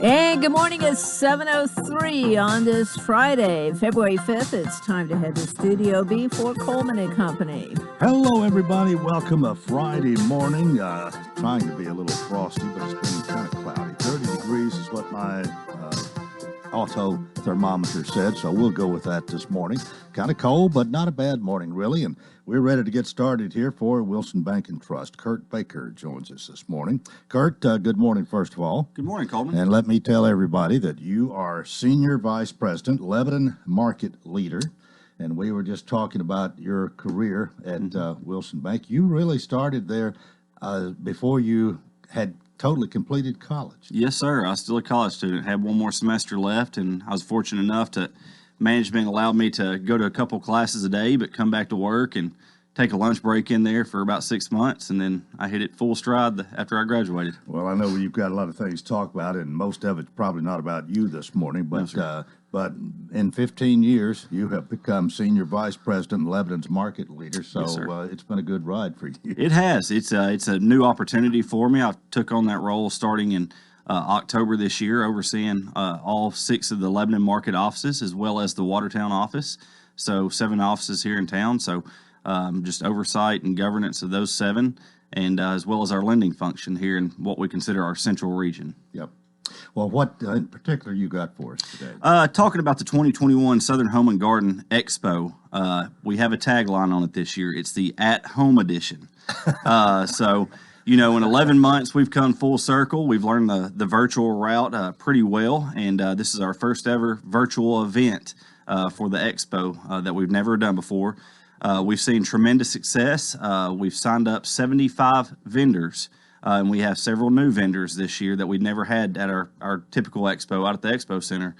And good morning. It's 7:03 on this Friday, February 5th. It's time to head to Studio B for Coleman and Company. Hello, everybody. Welcome a Friday morning. Trying to be a little frosty, but it's been kind of cloudy. 30 degrees is what my auto thermometer said, so we'll go with that this morning. Kind of cold, but not a bad morning, really. And we're ready to get started here for Wilson Bank and Trust. Kurt Baker joins us this morning. Kurt, good morning, first of all. Good morning, Coleman. And let me tell everybody that you are Senior Vice President, Lebanon Market Leader. And we were just talking about your career at Wilson Bank. You really started there before you had totally completed college. Yes, sir. I was still a college student. Had one more semester left, and I was fortunate enough to management allowed me to go to a couple classes a day, but come back to work and take a lunch break in there for about 6 months, and then I hit it full stride after I graduated. Well, I know you've got a lot of things to talk about, and most of it's probably not about you this morning, but but in 15 years, you have become Senior Vice President and Lebanon's Market Leader, so Yes, it's been a good ride for you. It has. It's a new opportunity for me. I took on that role starting in October this year, overseeing all 6 of the Lebanon market offices as well as the Watertown office, so 7 offices here in town, so just oversight and governance of those 7, and as well as our lending function here in what we consider our central region. Yep. Well, what in particular you got for us today? Talking about the 2021 Southern Home and Garden Expo, we have a tagline on it this year. It's the At Home Edition. So, in 11 months, we've come full circle. We've learned the virtual route pretty well, and this is our first ever virtual event for the Expo that we've never done before. We've seen tremendous success. We've signed up 75 vendors. And we have several new vendors this year that we've never had at our typical expo out at the Expo Center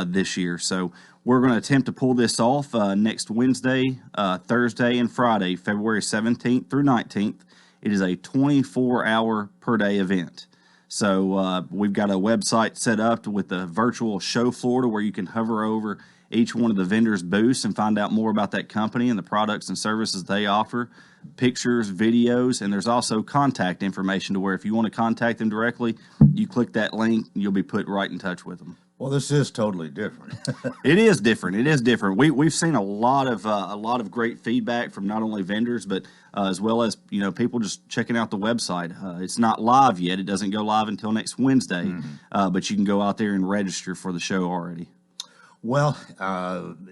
this year. So we're going to attempt to pull this off next Wednesday, Thursday, and Friday, February 17th through 19th. It is a 24-hour per day event. So we've got a website set up with a virtual show floor to where you can hover over each one of the vendors' booths and find out more about that company and the products and services they offer, pictures, videos, and there's also contact information to where if you want to contact them directly, you click that link and you'll be put right in touch with them. Well, this is totally different. It is different. It is different. We've seen a lot of great feedback from not only vendors but as well as people just checking out the website. It's not live yet. It doesn't go live until next Wednesday, but you can go out there and register for the show already. Well,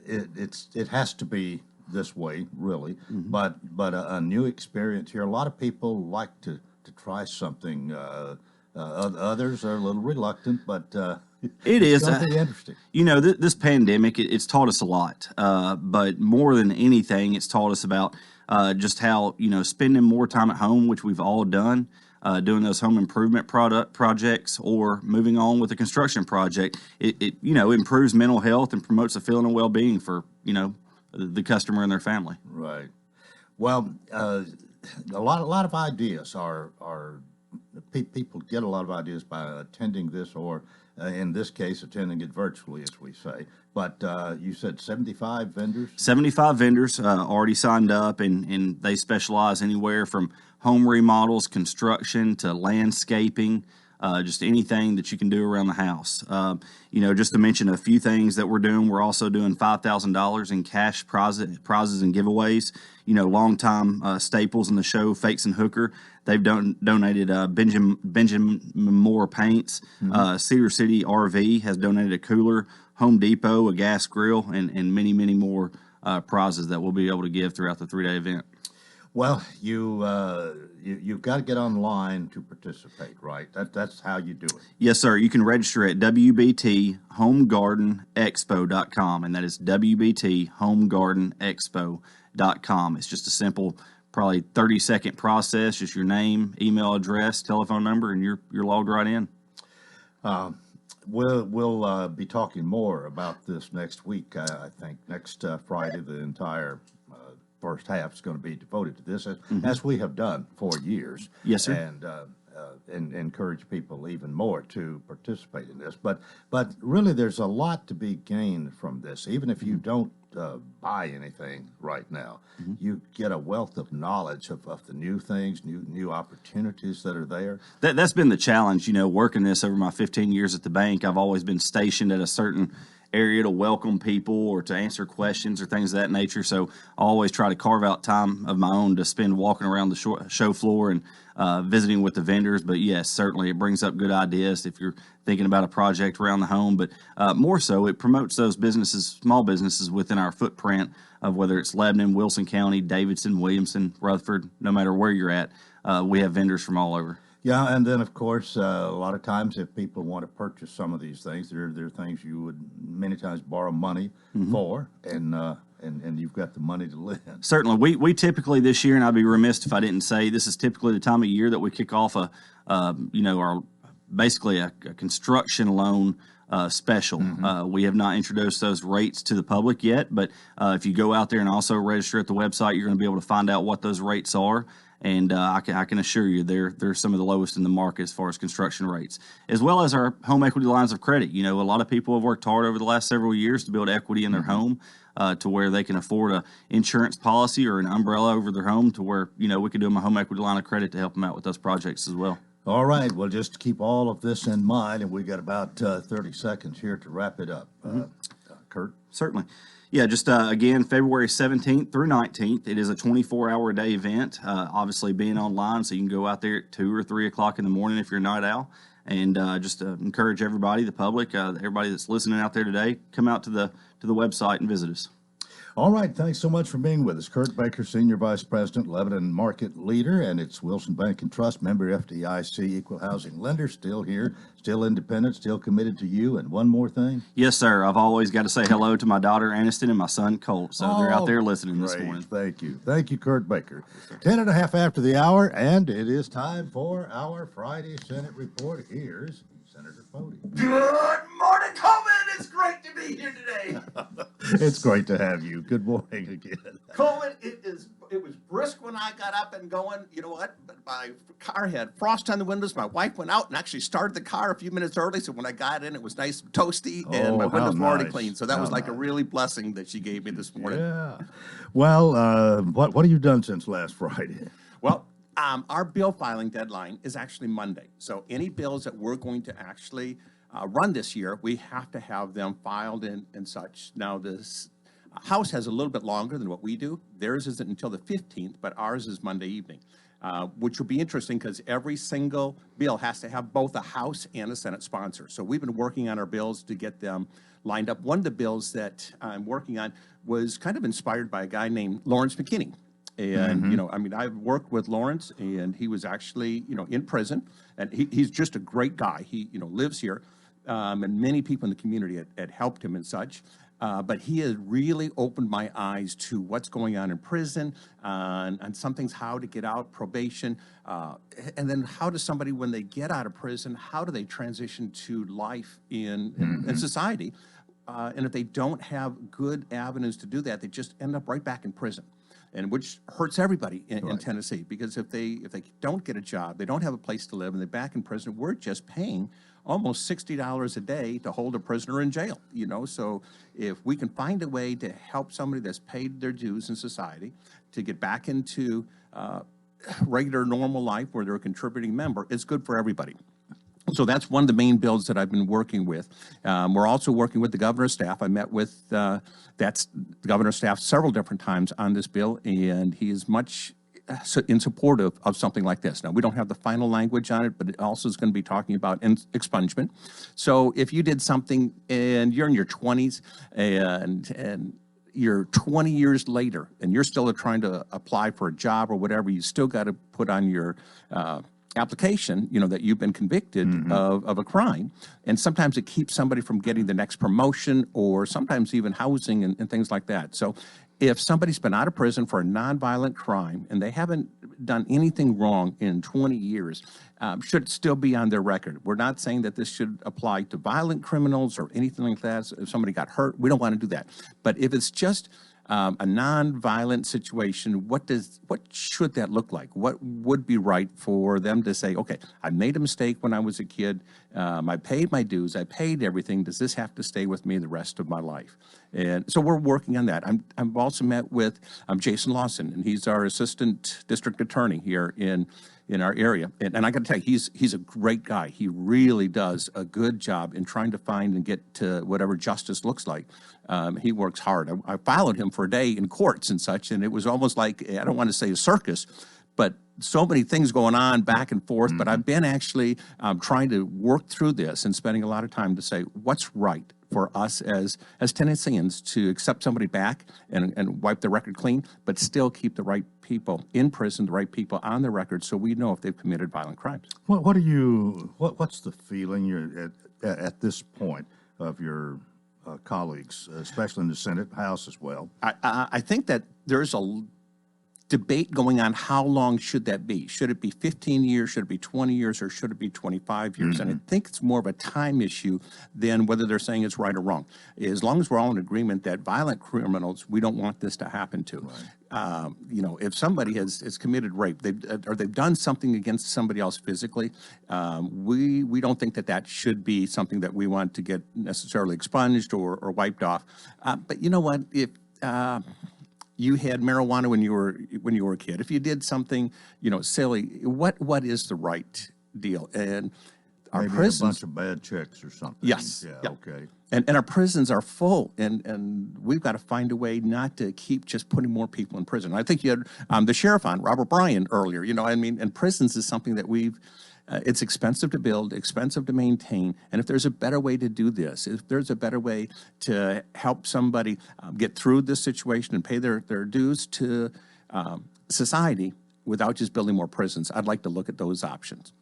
it has to be this way, really. But a new experience here. A lot of people like to try something. Others are a little reluctant, but it is going to be interesting. This pandemic, it's taught us a lot. But more than anything, it's taught us about just how spending more time at home, which we've all done. Doing those home improvement projects or moving on with a construction project, it improves mental health and promotes a feeling of well-being for, the customer and their family. Right. Well, a lot of ideas are people get a lot of ideas by attending this or, in this case, attending it virtually, as we say. But you said 75 vendors? 75 vendors already signed up, and they specialize anywhere from home remodels, construction, to landscaping, just anything that you can do around the house. Just to mention a few things that we're doing, we're also doing $5,000 in cash prizes and giveaways. Longtime staples in the show, Fakes and Hooker, they've donated Benjamin Moore paints. Cedar City RV has donated a cooler. Home Depot, a gas grill, and many, many more prizes that we'll be able to give throughout the 3-day event. Well, you've got to get online to participate, right? That's how you do it. Yes, sir. You can register at WBTHomeGardenExpo.com, and that is WBTHomeGardenExpo.com. It's just a simple, probably 30-second process, just your name, email address, telephone number, and you're logged right in. We'll be talking more about this next week. I think next Friday, the entire first half is going to be devoted to this, as we have done for years. Yes, sir. And and encourage people even more to participate in this. But really, there's a lot to be gained from this. Even if you don't buy anything right now, you get a wealth of knowledge of the new things, new opportunities that are there. That's been the challenge, working this over my 15 years at the bank. I've always been stationed at a certain area to welcome people or to answer questions or things of that nature. So I always try to carve out time of my own to spend walking around the show floor and visiting with the vendors. But yes, certainly it brings up good ideas if you're thinking about a project around the home. But more so, it promotes those businesses, small businesses within our footprint of whether it's Lebanon, Wilson County, Davidson, Williamson, Rutherford, no matter where you're at, we have vendors from all over. Yeah, and then of course, a lot of times if people want to purchase some of these things, there are things you would many times borrow money for, and you've got the money to lend. Certainly, we typically this year, and I'd be remiss if I didn't say this is typically the time of year that we kick off our basically a construction loan special. We have not introduced those rates to the public yet, but if you go out there and also register at the website, you're going to be able to find out what those rates are. And I can assure you they're some of the lowest in the market as far as construction rates, as well as our home equity lines of credit. A lot of people have worked hard over the last several years to build equity in their home to where they can afford a insurance policy or an umbrella over their home to where, we can do them a home equity line of credit to help them out with those projects as well. All right. Well, just keep all of this in mind, and we got about 30 seconds here to wrap it up. Kurt? Certainly. Yeah, just again, February 17th through 19th. It is a 24-hour-a-day event, obviously being online, so you can go out there at 2 or 3 o'clock in the morning if you're a night owl. And just encourage everybody, the public, everybody that's listening out there today, come out to the website and visit us. All right, thanks so much for being with us. Kurt Baker, Senior Vice President, Lebanon Market Leader, and it's Wilson Bank and Trust, member FDIC, equal housing lender, still here, still independent, still committed to you. And one more thing. Yes, sir. I've always got to say hello to my daughter, Aniston, and my son, Colt. So they're out there listening this morning. Thank you. Thank you, Kurt Baker. Yes, 10 and a half after the hour, and it is time for our Friday Senate report. Here's Senator Fody. Good morning, Coleman. It's great to be here today. It's great to have you. Good morning again. Coleman, it was brisk when I got up and going. You know what? My car had frost on the windows. My wife went out and actually started the car a few minutes early. So when I got in, it was nice and toasty, and my windows were already clean. So that was like a really blessing that she gave me this morning. Yeah. Well, what have you done since last Friday? Well, our bill filing deadline is actually Monday. So any bills that we're going to actually run this year, we have to have them filed and such. Now, this House has a little bit longer than what we do. Theirs isn't until the 15th, but ours is Monday evening, which will be interesting because every single bill has to have both a House and a Senate sponsor. So we've been working on our bills to get them lined up. One of the bills that I'm working on was kind of inspired by a guy named Lawrence McKinney. And, I've worked with Lawrence, and he was actually, in prison. And he's just a great guy. He, lives here. And many people in the community had helped him and such. But he has really opened my eyes to what's going on in prison, on some things, how to get out, probation, and then how does somebody, when they get out of prison, how do they transition to life in society? And if they don't have good avenues to do that, they just end up right back in prison. And which hurts everybody in Tennessee, because if they don't get a job, they don't have a place to live, and they're back in prison, we're just paying almost $60 a day to hold a prisoner in jail. So if we can find a way to help somebody that's paid their dues in society to get back into regular, normal life where they're a contributing member, it's good for everybody. So that's one of the main bills that I've been working with. We're also working with the governor's staff. I met with the governor's staff several different times on this bill, and he is much in support of something like this. Now, we don't have the final language on it, but it also is going to be talking about expungement. So if you did something and you're in your 20s and you're 20 years later and you're still trying to apply for a job or whatever, you still got to put on your application, that you've been convicted of a crime. And sometimes it keeps somebody from getting the next promotion or sometimes even housing and things like that. So if somebody's been out of prison for a nonviolent crime and they haven't done anything wrong in 20 years, should still be on their record. We're not saying that this should apply to violent criminals or anything like that. If somebody got hurt, we don't want to do that. But if it's just a nonviolent situation, what should that look like? What would be right for them to say, okay, I made a mistake when I was a kid. I paid my dues. I paid everything. Does this have to stay with me the rest of my life? And so we're working on that. I've also met with Jason Lawson, and he's our assistant district attorney here in our area. And I got to tell you, he's a great guy. He really does a good job in trying to find and get to whatever justice looks like. He works hard. I followed him for a day in courts and such, and it was almost like, I don't want to say a circus, but so many things going on back and forth. But I've been actually trying to work through this and spending a lot of time to say what's right for us as Tennesseans to accept somebody back and wipe the record clean, but still keep the right people in prison, the right people on the record, so we know if they've committed violent crimes. What's the feeling you're at this point of your colleagues, especially in the Senate, House as well? I think that there's a debate going on. How long should that be? Should it be 15 years? Should it be 20 years? Or should it be 25 years? And I think it's more of a time issue than whether they're saying it's right or wrong. As long as we're all in agreement that violent criminals, we don't want this to happen to. Right. If somebody has committed rape, they've done something against somebody else physically, we don't think that should be something that we want to get necessarily expunged or wiped off. But you know what? If you had marijuana when you were a kid, if you did something, silly, what is the right deal? And our Maybe prisons, a bunch of bad checks or something. Yes. Yeah. Okay. And our prisons are full, and we've got to find a way not to keep just putting more people in prison. I think you had the sheriff on, Robert Bryan, earlier. And prisons is something that it's expensive to build, expensive to maintain, and if there's a better way to do this, if there's a better way to help somebody get through this situation and pay their dues to society without just building more prisons, I'd like to look at those options.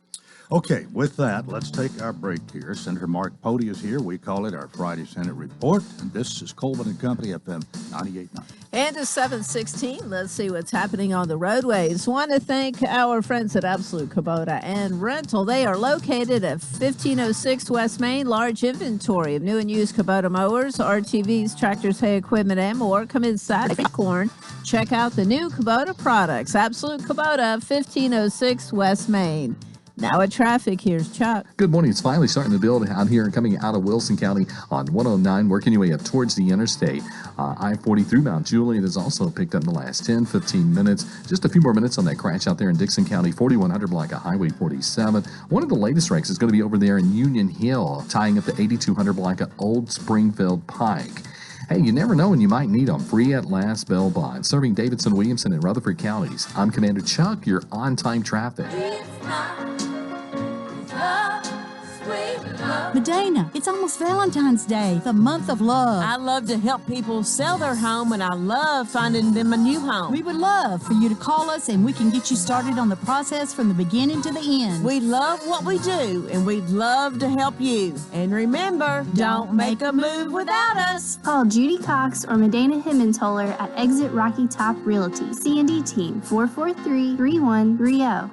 Okay, with that, let's take our break here. Senator Mark Pody is here. We call it our Friday Senate Report, and this is Coleman and Company, FM 98.9. And it's 7:16. Let's see what's happening on the roadways. Want to thank our friends at Absolute Kubota and Rental. They are located at 1506 West Main. Large inventory of new and used Kubota mowers, RTVs, tractors, hay equipment, and more. Come inside Corn. Check out the new Kubota products. Absolute Kubota, 1506 West Main. Now at traffic, here's Chuck. Good morning. It's finally starting to build out here and coming out of Wilson County on 109, working your way up towards the interstate. I-40 through Mount Juliet has also picked up in the last 10, 15 minutes. Just a few more minutes on that crash out there in Dixon County, 4100 block of Highway 47. One of the latest wrecks is going to be over there in Union Hill, tying up the 8200 block of Old Springfield Pike. Hey, you never know when you might need them. Free at last bail bond. Serving Davidson, Williamson, and Rutherford counties. I'm Commander Chuck, your on-time traffic. Medina, it's almost Valentine's Day, the month of love. I love to help people sell their home, and I love finding them a new home. We would love for you to call us, and we can get you started on the process from the beginning to the end. We love what we do, and we'd love to help you. And remember, don't make a move without us. Call Judy Cox or Medina Himmentoller at Exit Rocky Top Realty. C&D Team 443-3130.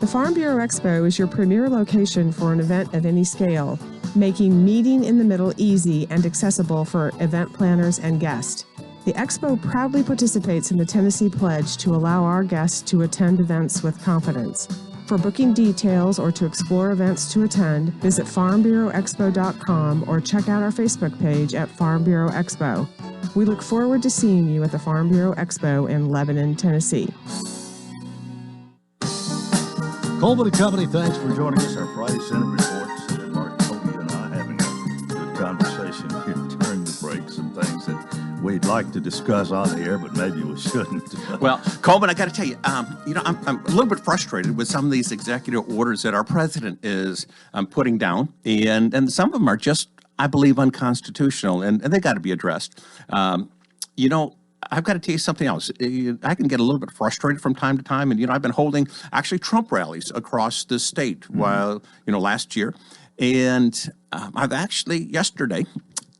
The Farm Bureau Expo is your premier location for an event of any scale, making meeting in the middle easy and accessible for event planners and guests. The Expo proudly participates in the Tennessee Pledge to allow our guests to attend events with confidence. For booking details or to explore events to attend, visit farmbureauexpo.com or check out our Facebook page at Farm Bureau Expo. We look forward to seeing you at the Farm Bureau Expo in Lebanon, Tennessee. Coleman and Company, thanks for joining us. Our Friday Senate Report. Senator Mark Pody and I having a good conversation here during the break. Some things that we'd like to discuss on the air, but maybe we shouldn't. Well, Coleman, I got to tell you, I'm a little bit frustrated with some of these executive orders that our president is putting down, and some of them are just, I believe, unconstitutional, and they got to be addressed. I've got to tell you something else. I can get a little bit frustrated from time to time, and I've been holding actually Trump rallies across the state last year, and I've actually yesterday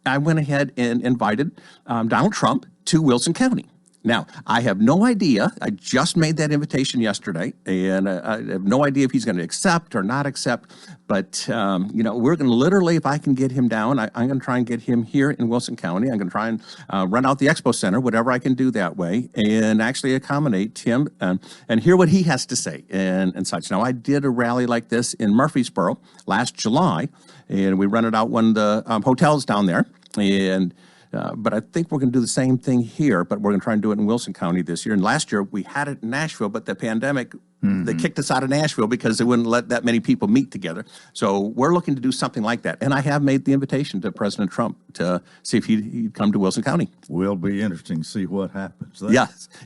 I went ahead and invited Donald Trump to Wilson County. Now, I have no idea. I just made that invitation yesterday, and I have no idea if he's going to accept or not accept. But, we're going to literally, if I can get him down, I'm going to try and get him here in Wilson County. I'm going to try and run out the expo center, whatever I can do that way, and actually accommodate him and hear what he has to say and such. Now, I did a rally like this in Murfreesboro last July, and we rented out one of the hotels down there. But I think we're going to do the same thing here, but we're going to try and do it in Wilson County this year. And last year we had it in Nashville, but the pandemic, they kicked us out of Nashville because they wouldn't let that many people meet together. So we're looking to do something like that. And I have made the invitation to President Trump to see if he'd come to Wilson County. Will be interesting to see what happens there.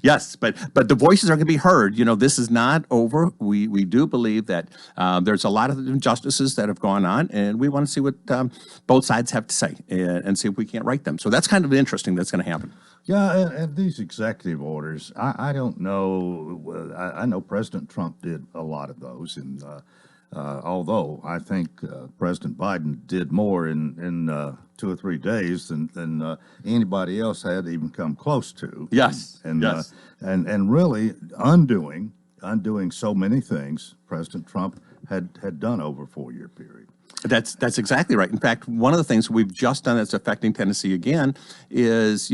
Yes. But the voices are going to be heard. This is not over. We do believe that there's a lot of injustices that have gone on, and we want to see what both sides have to say and see if we can't right them. So that's kind of interesting that's going to happen. Yeah, and these executive orders, I don't know. I know President Trump did a lot of those, and although I think President Biden did more in 2 or 3 days than anybody else had even come close to. Yes, and really undoing so many things President Trump had done over a 4-year period. That's exactly right. In fact, one of the things we've just done that's affecting Tennessee again is,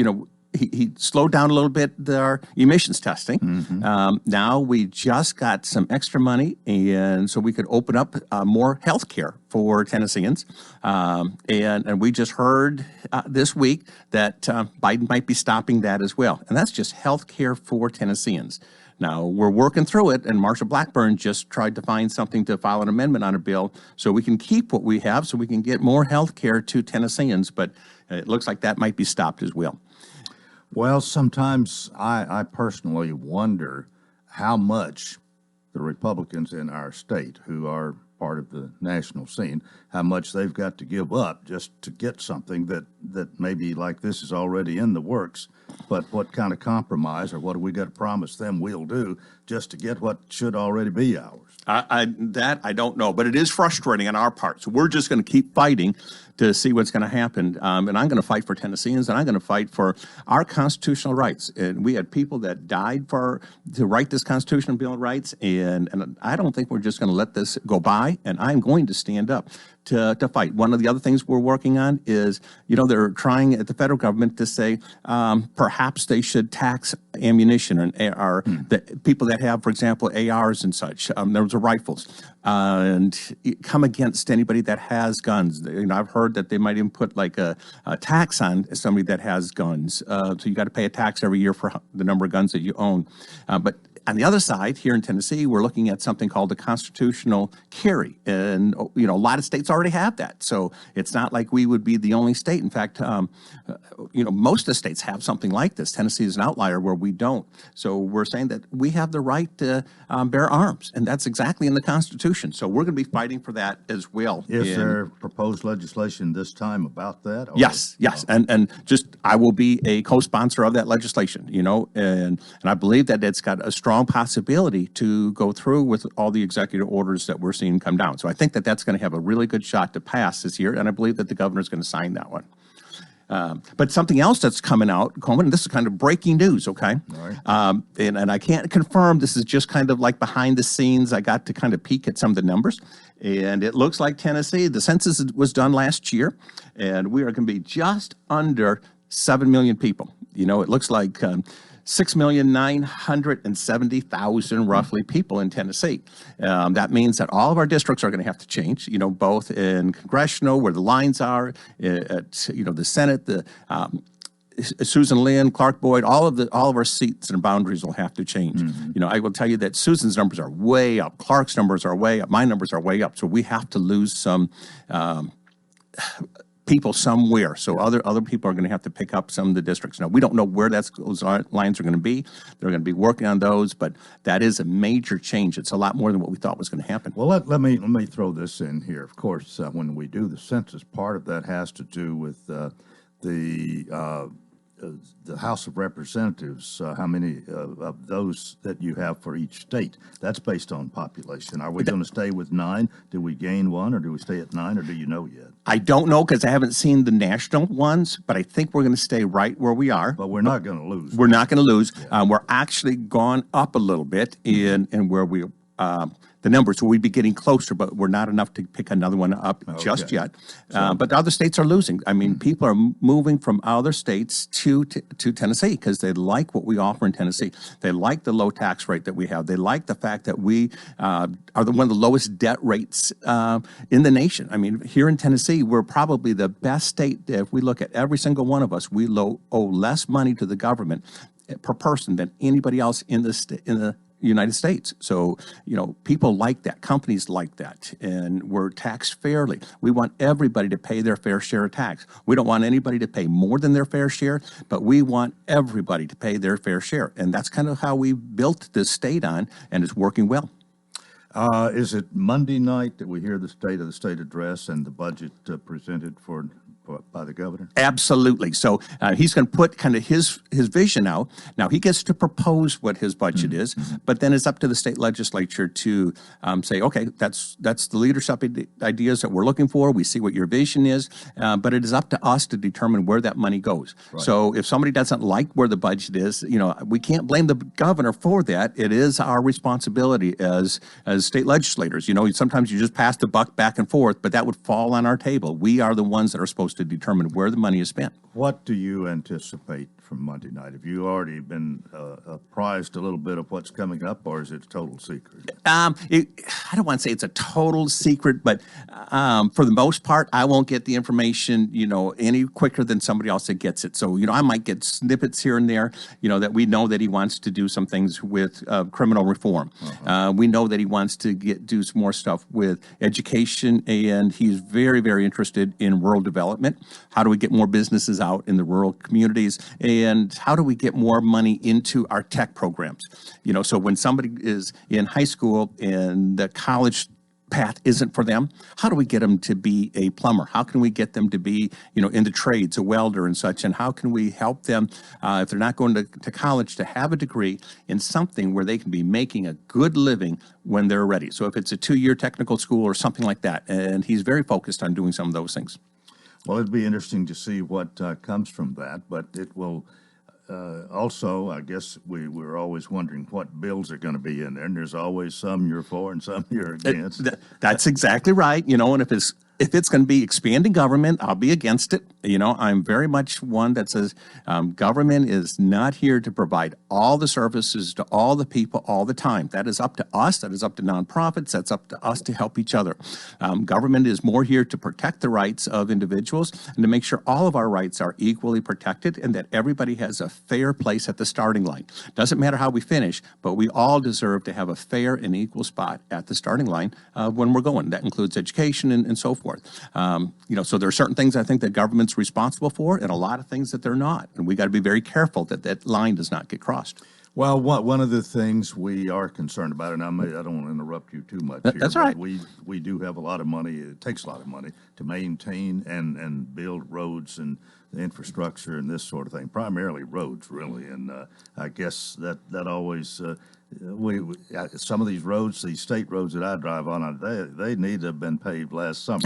he slowed down a little bit our emissions testing. Now we just got some extra money, and so we could open up more health care for Tennesseans. And we just heard this week that Biden might be stopping that as well. And that's just health care for Tennesseans. Now, we're working through it, and Marsha Blackburn just tried to find something to file an amendment on a bill so we can keep what we have so we can get more health care to Tennesseans, but it looks like that might be stopped as well. Well, sometimes I personally wonder how much the Republicans in our state, who are part of the national scene, how much they've got to give up just to get something that maybe like this is already in the works. But what kind of compromise, or what do we got to promise them we'll do just to get what should already be ours? I don't know, but it is frustrating on our part. So we're just going to keep fighting to see what's going to happen. And I'm going to fight for Tennesseans, and I'm going to fight for our constitutional rights. And we had people that died to write this Constitutional Bill of Rights, and I don't think we're just going to let this go by, and I'm going to stand up to fight. One of the other things we're working on is, they're trying at the federal government to say perhaps they should tax ammunition or the people that have, for example, ARs and such. Those are rifles, and come against anybody that has guns. I've heard that they might even put like a tax on somebody that has guns. So you got to pay a tax every year for the number of guns that you own. But on the other side, here in Tennessee, we're looking at something called the constitutional carry. And, a lot of states already have that. So it's not like we would be the only state. In fact, most of the states have something like this. Tennessee is an outlier where we don't. So we're saying that we have the right to bear arms. And that's exactly in the Constitution. So we're going to be fighting for that as well. Is there proposed legislation this time about that? Or? Yes. And I will be a co-sponsor of that legislation, and I believe that it's got a strong possibility to go through with all the executive orders that we're seeing come down. So I think that that's going to have a really good shot to pass this year, and I believe that the governor is going to sign that one. But something else that's coming out, Coleman, and this is kind of breaking news, okay? All right. And I can't confirm, this is just kind of like behind the scenes. I got to kind of peek at some of the numbers, and it looks like Tennessee, the census was done last year, and we are going to be just under 7 million people. It looks like 6,970,000 roughly people in Tennessee. That means that all of our districts are going to have to change, both in congressional, where the lines are, at the Senate, Susan Lynn, Clark Boyd, all of our seats and boundaries will have to change. I will tell you that Susan's numbers are way up, Clark's numbers are way up, my numbers are way up. So we have to lose some people somewhere. So other people are going to have to pick up some of the districts. Now, we don't know where those lines are going to be. They're going to be working on those, but that is a major change. It's a lot more than what we thought was going to happen. Well, let me throw this in here. Of course, when we do the census, part of that has to do with the the House of Representatives, how many of those that you have for each state? That's based on population. Are we going to stay with 9? Do we gain 1, or do we stay at 9, or do you know yet? I don't know because I haven't seen the national ones, but I think we're going to stay right where we are. But we're not going to lose. We're not going to lose. We're actually gone up a little bit in where we the numbers. So we'd be getting closer, but we're not enough to pick another one up just yet. But the other states are losing. I mean, people are moving from other states to Tennessee because they like what we offer in Tennessee. They like the low tax rate that we have. They like the fact that we are one of the lowest debt rates in the nation. I mean, here in Tennessee, we're probably the best state. If we look at every single one of us, we owe less money to the government per person than anybody else in the United States. So, people like that. Companies like that. And we're taxed fairly. We want everybody to pay their fair share of tax. We don't want anybody to pay more than their fair share, but we want everybody to pay their fair share. And that's kind of how we built this state on, and it's working well. Is it Monday night that we hear the State of the State address and the budget presented by the governor? Absolutely. So he's going to put kind of his vision out. Now, he gets to propose what his budget is, but then it's up to the state legislature to say, okay, that's the leadership ideas that we're looking for. We see what your vision is, but it is up to us to determine where that money goes. Right. So if somebody doesn't like where the budget is, we can't blame the governor for that. It is our responsibility as state legislators. Sometimes you just pass the buck back and forth, but that would fall on our table. We are the ones that are supposed to determine where the money is spent. What do you anticipate from Monday night? Have you already been apprised a little bit of what's coming up, or is it a total secret? I don't want to say it's a total secret, but for the most part, I won't get the information, any quicker than somebody else that gets it. So, I might get snippets here and there, that we know that he wants to do some things with criminal reform. We know that he wants to do some more stuff with education, and he's very, very interested in rural development. How do we get more businesses out in the rural communities? And how do we get more money into our tech programs? So when somebody is in high school and the college path isn't for them, how do we get them to be a plumber? How can we get them to be, in the trades, a welder and such? And how can we help them, if they're not going to college, to have a degree in something where they can be making a good living when they're ready? So if it's a 2-year technical school or something like that, and he's very focused on doing some of those things. Well, it'd be interesting to see what comes from that, but it will also, I guess we're always wondering what bills are going to be in there, and there's always some you're for and some you're against. That's exactly right. And if it's going to be expanding government, I'll be against it. I'm very much one that says government is not here to provide all the services to all the people all the time. That is up to us. That is up to nonprofits. That's up to us to help each other. Government is more here to protect the rights of individuals and to make sure all of our rights are equally protected and that everybody has a fair place at the starting line. Doesn't matter how we finish, but we all deserve to have a fair and equal spot at the starting line when we're going. That includes education and so forth. So there are certain things I think that government's responsible for and a lot of things that they're not. And we got to be very careful that that line does not get crossed. Well, one of the things we are concerned about, and I don't want to interrupt you too much here. That's all right. We do have a lot of money. It takes a lot of money to maintain and build roads and the infrastructure and this sort of thing, primarily roads, really. And I guess that always some of these roads, these state roads that I drive on, they need to have been paved last summer.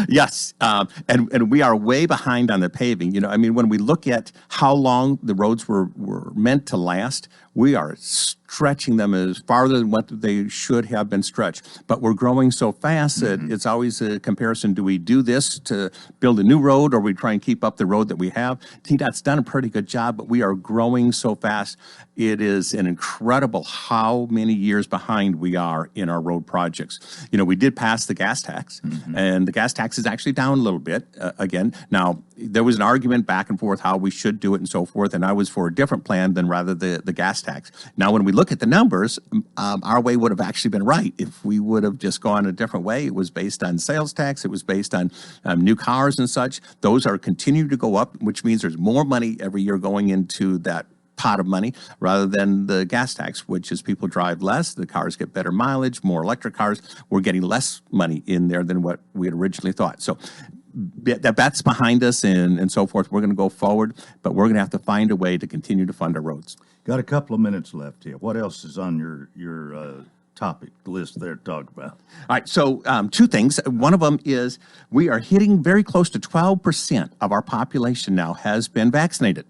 Yes, and we are way behind on the paving. When we look at how long the roads were meant to last, we are stretching them as farther than what they should have been stretched. But we're growing so fast that it's always a comparison. Do we do this to build a new road, or we try and keep up the road that we have? TDOT's done a pretty good job, but we are growing so fast. It is an incredible how many years behind we are in our road projects. We did pass the gas tax, and the gas tax is actually down a little bit again. Now, there was an argument back and forth how we should do it and so forth, and I was for a different plan than rather the gas tax. Now, when we look at the numbers, our way would have actually been right if we would have just gone a different way. It was based on sales tax. It was based on new cars and such. Those are continuing to go up, which means there's more money every year going into that pot of money rather than the gas tax, which is people drive less, the cars get better mileage, more electric cars. We're getting less money in there than what we had originally thought. So that's behind us and so forth. We're going to go forward, but we're going to have to find a way to continue to fund our roads. Got a couple of minutes left here. What else is on your topic list there to talk about? All right, so two things. One of them is we are hitting very close to 12% of our population now has been vaccinated.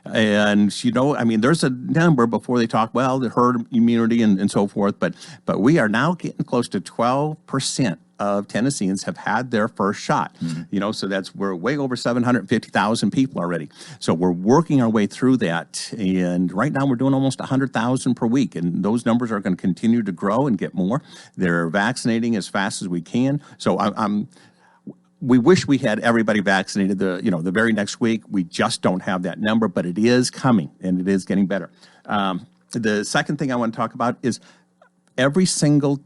And, you know, I mean, there's a number before they talk, well, the herd immunity and so forth, but we are now getting close to 12% of Tennesseans have had their first shot. You know, so we're way over 750,000 people already. So we're working our way through that. And right now we're doing almost 100,000 per week. And those numbers are going to continue to grow and get more. They're vaccinating as fast as we can. So we wish we had everybody vaccinated the very next week. We just don't have that number, but it is coming and it is getting better. The second thing I want to talk about is every single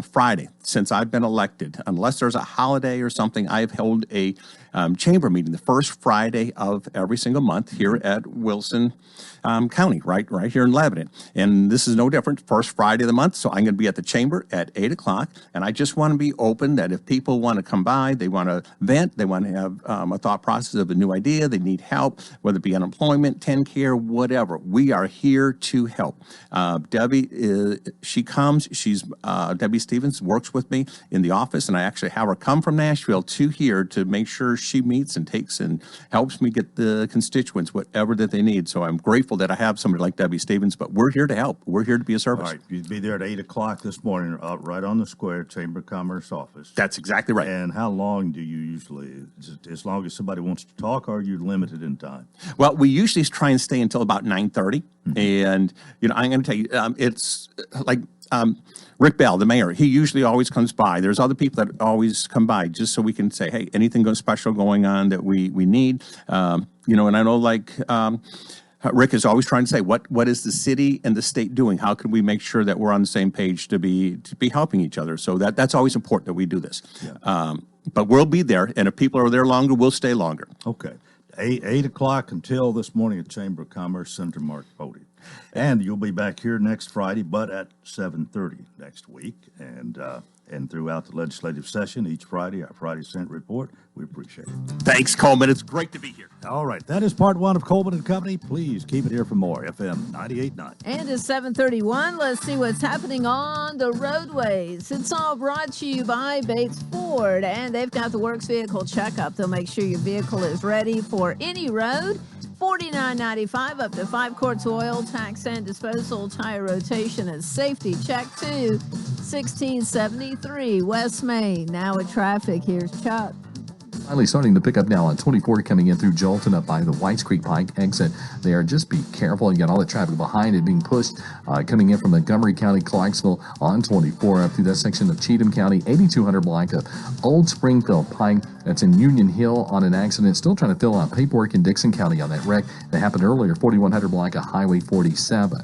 Friday since I've been elected, unless there's a holiday or something, I've held a chamber meeting the first Friday of every single month here at Wilson County, right here in Lebanon. And this is no different, first Friday of the month. So I'm going to be at the chamber at 8 o'clock. And I just want to be open that if people want to come by, they want to vent, they want to have a thought process of a new idea, they need help, whether it be unemployment, 10 care, whatever. We are here to help. Debbie, she comes, Debbie Stevens works with me in the office, and I actually have her come from Nashville to here to make sure she meets and takes and helps me get the constituents whatever that they need. So I'm grateful that I have somebody like Debbie Stevens, but we're here to help. We're here to be a service. All right, you'd be there at 8 o'clock this morning, right on the square, Chamber of Commerce office. That's exactly right. And how long do you usually, is it as long as somebody wants to talk, or are you limited in time? Well, we usually try and stay until about 9:30. And, you know, I'm going to tell you, it's like Rick Bell, the mayor, he usually always comes by. There's other people that always come by just so we can say, hey, anything special going on that we need. You know, and I know like Rick is always trying to say, what is the city and the state doing? How can we make sure that we're on the same page to be helping each other? So that's always important that we do this. Yeah. But we'll be there, and if people are there longer, we'll stay longer. Okay. 8 o'clock until this morning at Chamber of Commerce, Senator Mark Bodie. And you'll be back here next Friday, but at 7:30 next week. And throughout the legislative session, each Friday, our Friday Senate report. We appreciate it. Thanks, Coleman. It's great to be here. All right. That is part one of Coleman and Company. Please keep it here for more. FM 98.9. And it's 7:31. Let's see what's happening on the roadways. It's all brought to you by Bates Ford, and they've got the Works Vehicle Checkup. They'll make sure your vehicle is ready for any road. $49.95 up to 5 quarts of oil, tax and disposal, tire rotation and safety check too. 1673 West Main. Now with traffic, here's Chuck. Finally starting to pick up now on 24 coming in through Jolton up by the Whites Creek Pike exit there. Just be careful. You got all the traffic behind it being pushed coming in from Montgomery County, Clarksville on 24 up through that section of Cheatham County, 8200 block of Old Springfield Pike. That's in Union Hill on an accident. Still trying to fill out paperwork in Dixon County on that wreck that happened earlier, 4100 block of Highway 47.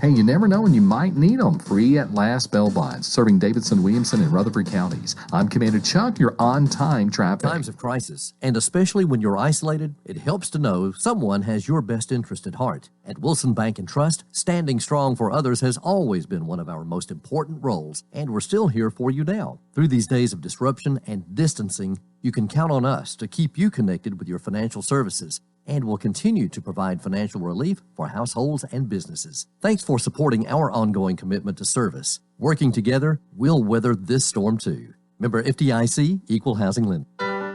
Hey, you never know when you might need them. Free at last bail bonds, serving Davidson, Williamson, and Rutherford counties. I'm Commander Chuck, your on-time traffic. Times of crisis, and especially when you're isolated, it helps to know someone has your best interest at heart. At Wilson Bank and Trust, standing strong for others has always been one of our most important roles, and we're still here for you now. Through these days of disruption and distancing, you can count on us to keep you connected with your financial services, and will continue to provide financial relief for households and businesses. Thanks for supporting our ongoing commitment to service. Working together, we'll weather this storm too. Member FDIC, Equal Housing Lender.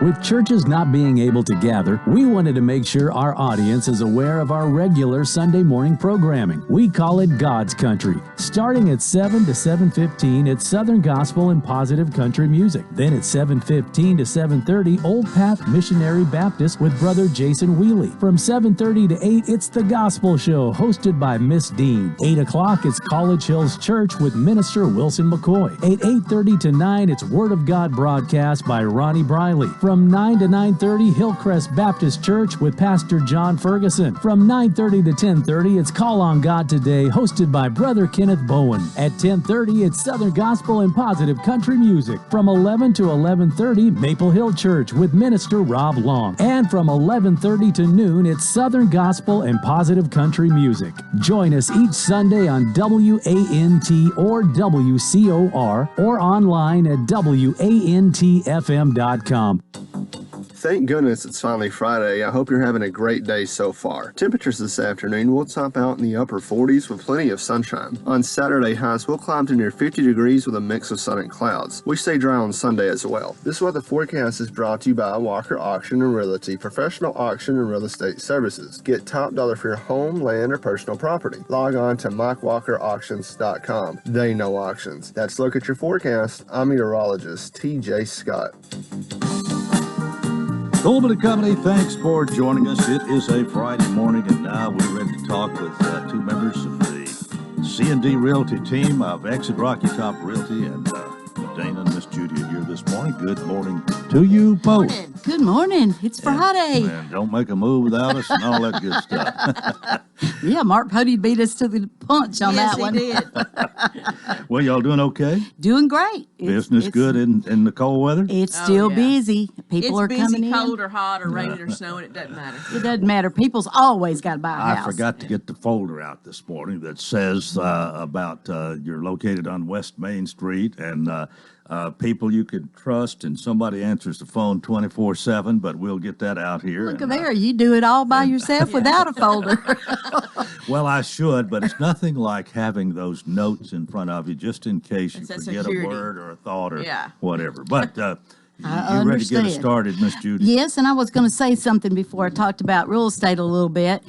With churches not being able to gather, we wanted to make sure our audience is aware of our regular Sunday morning programming. We call it God's Country. Starting at 7 to 7:15, it's Southern Gospel and Positive Country Music. Then at 7:15 to 7:30, Old Path Missionary Baptist with Brother Jason Wheely. From 7:30 to 8, it's The Gospel Show, hosted by Miss Dean. 8 o'clock, it's College Hills Church with Minister Wilson McCoy. At 8:30 to 9, it's Word of God broadcast by Ronnie Briley. From 9 to 9:30, Hillcrest Baptist Church with Pastor John Ferguson. From 9:30 to 10:30, it's Call on God Today, hosted by Brother Kenneth Bowen. At 10:30, it's Southern Gospel and Positive Country Music. From 11 to 11:30, Maple Hill Church with Minister Rob Long. And from 11:30 to noon, it's Southern Gospel and Positive Country Music. Join us each Sunday on WANT or WCOR or online at WANTFM.com. Thank goodness it's finally Friday. I hope you're having a great day so far. Temperatures this afternoon will top out in the upper 40s with plenty of sunshine. On Saturday, highs will climb to near 50 degrees with a mix of sun and clouds. We stay dry on Sunday as well. This weather forecast is brought to you by Walker Auction and Realty, professional auction and real estate services. Get top dollar for your home, land, or personal property. Log on to MikeWalkerAuctions.com. They know auctions. That's Look at Your Forecast. I'm meteorologist TJ Scott. Coleman and Company, thanks for joining us. It is a Friday morning, and now we're ready to talk with two members of the C&D Realty team of Exit Rocky Top Realty, and Dana and Miss Judy are here this morning. Good morning to you both. Good morning. It's Friday. And don't make a move without us and all that good stuff. Yeah, Mark Pody beat us to the punch on that one. Yes, he did. Well, y'all doing okay? Doing great. Business good in the cold weather? It's still busy. People It's are busy, coming in. cold or hot or raining or snowing. It doesn't matter. It doesn't matter. People's always got to buy a I house. forgot to get the folder out this morning that says about you're located on West Main Street and people you can trust, and somebody answers the phone 24/7, but we'll get that out here. Look there. You do it all by yourself without a folder. Well, I should, but it's nothing like having those notes in front of you just in case you It's that forget security. a word or a thought or Yeah. whatever. But you I ready to get us understand. started, Miss Judy? Yes, and I was going to say something before I talked about real estate a little bit.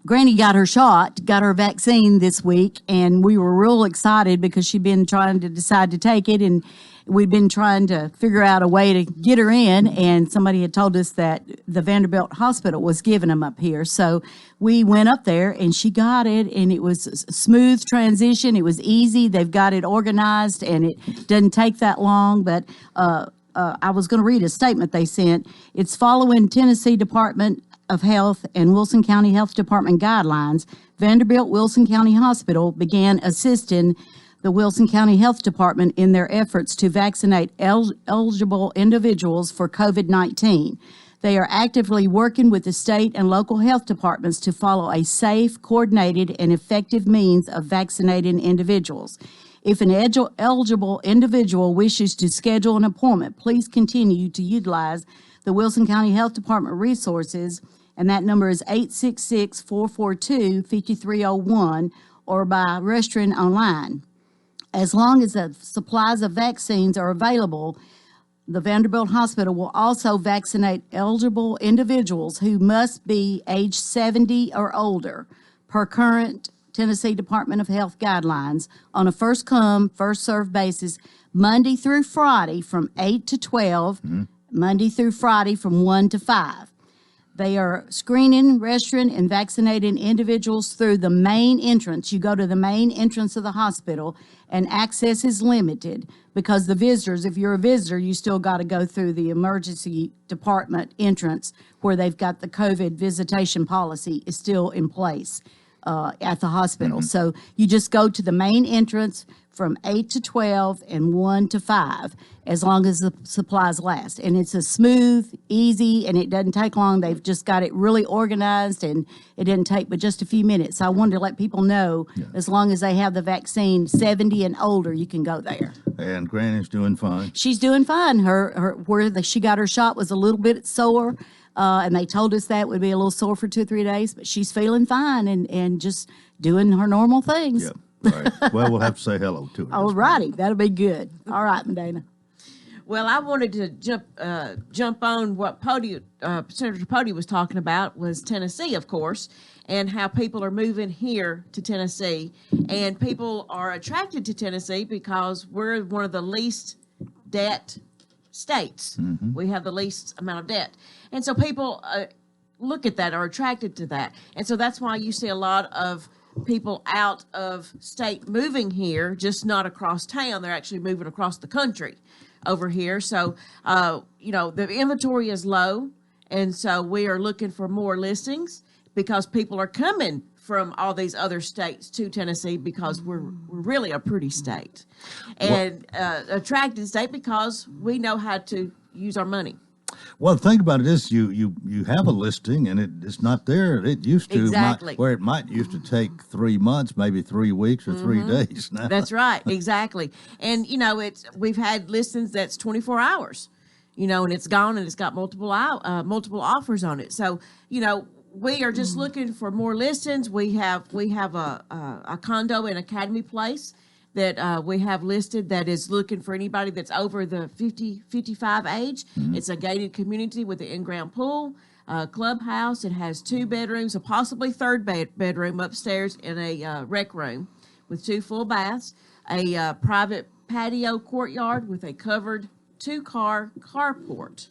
Granny got her shot, got her vaccine this week, and we were real excited because she'd been trying to decide to take it, and we'd been trying to figure out a way to get her in, and somebody had told us that the Vanderbilt Hospital was giving them up here. So we went up there, and she got it, and it was a smooth transition. It was easy. They've got it organized, and it doesn't take that long, but I was going to read a statement they sent. It's following Tennessee Department of Health and Wilson County Health Department guidelines. Vanderbilt Wilson County Hospital began assisting the Wilson County Health Department in their efforts to vaccinate eligible individuals for COVID-19. They are actively working with the state and local health departments to follow a safe, coordinated, and effective means of vaccinating individuals. If an eligible individual wishes to schedule an appointment, please continue to utilize the Wilson County Health Department resources, and that number is 866-442-5301, or by registering online. As long as the supplies of vaccines are available, the Vanderbilt Hospital will also vaccinate eligible individuals who must be age 70 or older, per current Tennessee Department of Health guidelines, on a first-come, first-served basis, Monday through Friday from 8 to 12, Monday through Friday from 1 to 5. They are screening, registering, and vaccinating individuals through the main entrance. You go to the main entrance of the hospital, and access is limited because the visitors, if you're a visitor, you still got to go through the emergency department entrance where they've got the COVID visitation policy is still in place at the hospital. So you just go to the main entrance from 8 to 12 and 1 to 5, as long as the supplies last. And it's a smooth, easy, and it doesn't take long. They've just got it really organized, and it didn't take but just a few minutes. So I wanted to let people know, as long as they have the vaccine, 70 and older, you can go there. And Granny's doing fine. She's doing fine. She got her shot was a little bit sore, and they told us that would be a little sore for 2 or 3 days, but she's feeling fine and just doing her normal things. Yep. Right. Well, we'll have to say hello to her. All righty. That'll be good. All right, Dana. Well, I wanted to jump on what Senator Pody was talking about, was Tennessee, of course, and how people are moving here to Tennessee. And people are attracted to Tennessee because we're one of the least debt states. We have the least amount of debt. And so people look at that, are attracted to that. And so that's why you see a lot of people out of state moving here, just not across town. They're actually moving across the country over here. So, the inventory is low. And so we are looking for more listings because people are coming from all these other states to Tennessee because we're really a pretty state and attractive state because we know how to use our money. Well, the thing about it is you have a listing and it's not there. It used to, Exactly. where it might used to take 3 months, maybe 3 weeks or 3 days now. That's right, exactly. And we've had listings that's 24 hours. and it's gone and it's got multiple offers on it. So, we are just looking for more listings. We have a condo in Academy Place that we have listed that is looking for anybody that's over the 55 age. It's a gated community with an in-ground pool, clubhouse. It has 2 bedrooms, a possibly third bedroom upstairs, and a rec room with 2 full baths, a private patio courtyard with a covered 2-car carport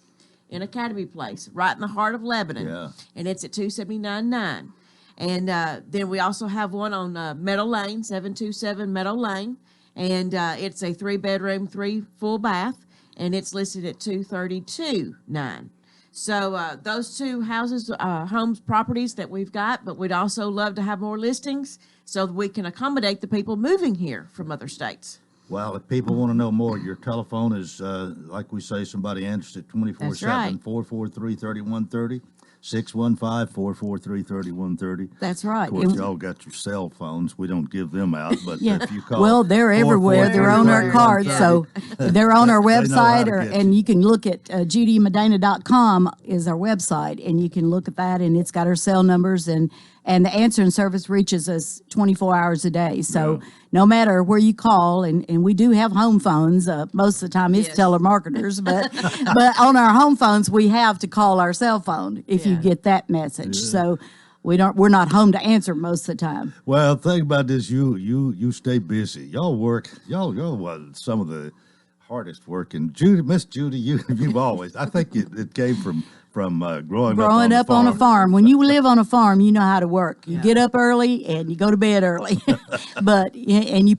in Academy Place, right in the heart of Lebanon. Yeah. And it's at 279.9. And then we also have one on Meadow Lane, 727 Meadow Lane. And it's a 3-bedroom, 3 full bath, and it's listed at 232.9. So those 2 houses, homes, properties that we've got, but we'd also love to have more listings so that we can accommodate the people moving here from other states. Well, if people want to know more, your telephone is, like we say, somebody answers it 24/7, That's right. 443-3130, 615-443-3130. That's right. Of course, y'all got your cell phones. We don't give them out, but Yeah. if you call, Well, they're everywhere. They're on our cards, so they're on our They know how website, to or get and you can look at judymedina.com is our website, and you can look at that, and it's got our cell numbers, and the answering service reaches us 24 hours a day. So no matter where you call, and we do have home phones. Most of the time it's telemarketers, but on our home phones we have to call our cell phone if you get that message. So we're not home to answer most of the time. Well, think about this. You stay busy. Y'all work. Y'all some of the hardest working. Miss Judy, you've always. I think it came from growing up on a farm. When you live on a farm, you know how to work. You get up early and you go to bed early, and you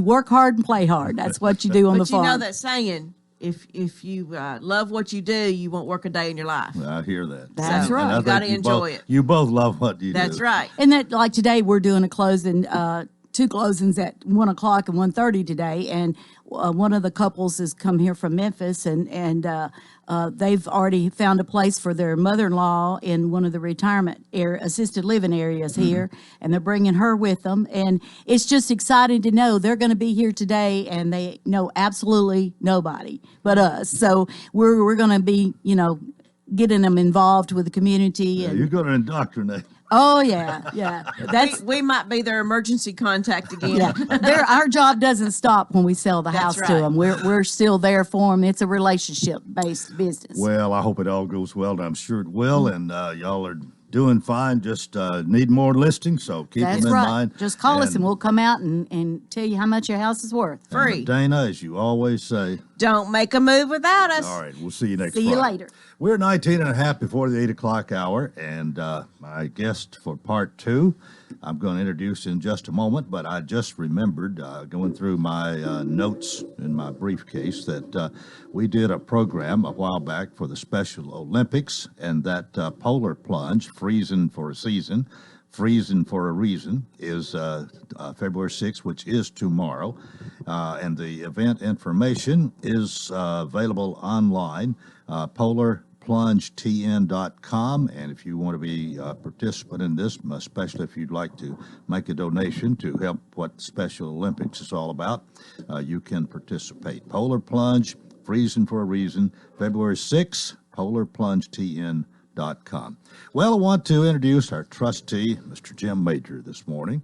work hard and play hard. That's what you do on the farm. But you know that saying, if you love what you do, you won't work a day in your life. I hear that. That's right. And I You got to think enjoy it. You both love what you do. That's right. And that, like today, we're doing a closing, 2 closings at 1:00 and 1:30 today, and one of the couples has come here from Memphis, and they've already found a place for their mother-in-law in one of the retirement assisted living areas here, and they're bringing her with them. And it's just exciting to know they're going to be here today, and they know absolutely nobody but us. So we're going to be, getting them involved with the community. Yeah, And you're going to indoctrinate. oh yeah, that's. We might be their emergency contact again. Yeah, our job doesn't stop when we sell the house to right. them. We're still there for them. It's a relationship-based business. Well, I hope it all goes well, and I'm sure it will. And y'all are doing fine. Just need more listings, so keep That's them in right. mind. Just call us and we'll come out and tell you how much your house is worth. Free. Dana, as you always say. Don't make a move without us. All right, we'll see you next See you Friday. later. We're 19 and a half before the 8 o'clock hour, and my guest for part 2, I'm going to introduce in just a moment, but I just remembered going through my notes in my briefcase that we did a program a while back for the Special Olympics, and that polar plunge, freezing for a season, freezing for a reason, is February 6th, which is tomorrow, and the event information is available online, polarplungetn.com, and if you want to be a participant in this, especially if you'd like to make a donation to help what Special Olympics is all about, you can participate. Polar Plunge, freezing for a reason, February 6th, polarplungetn.com. Well, I want to introduce our trustee, Mr. Jim Major, this morning.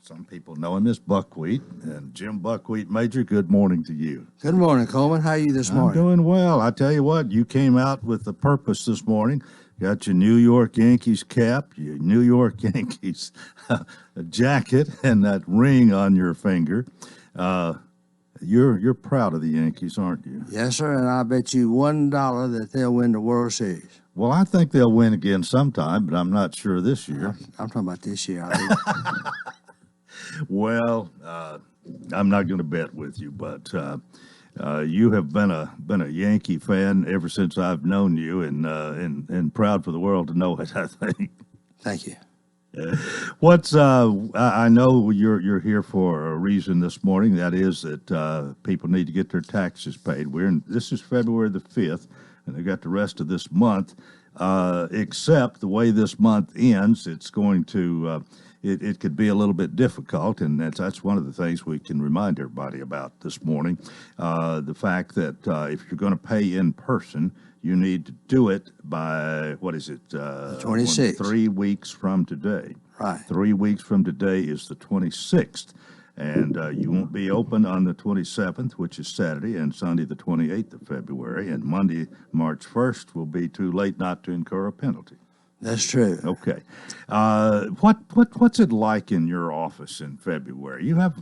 Some people know him as Buckwheat, and Jim Buckwheat Major, good morning to you. Good morning, Coleman. How are you this morning? I'm doing well. I tell you what, you came out with a purpose this morning. Got your New York Yankees cap, your New York Yankees jacket, and that ring on your finger. You're proud of the Yankees, aren't you? Yes, sir, and I bet you $1 that they'll win the World Series. Well, I think they'll win again sometime, but I'm not sure this year. I'm talking about this year. Well, I'm not going to bet with you, but you have been a Yankee fan ever since I've known you, and proud for the world to know it, I think. Thank you. I know you're here for a reason this morning. That is that people need to get their taxes paid. This is February the 5th, and they've got the rest of this month. except the way this month ends, it's going to it could be a little bit difficult, and that's one of the things we can remind everybody about this morning. The fact that if you're going to pay in person, you need to do it by, what is it? 26th. 3 weeks from today. Right. 3 weeks from today is the 26th. And you won't be open on the 27th, which is Saturday, and Sunday the 28th of February, and Monday, March 1st, will be too late not to incur a penalty. That's true. Okay. What's it like in your office in February? You have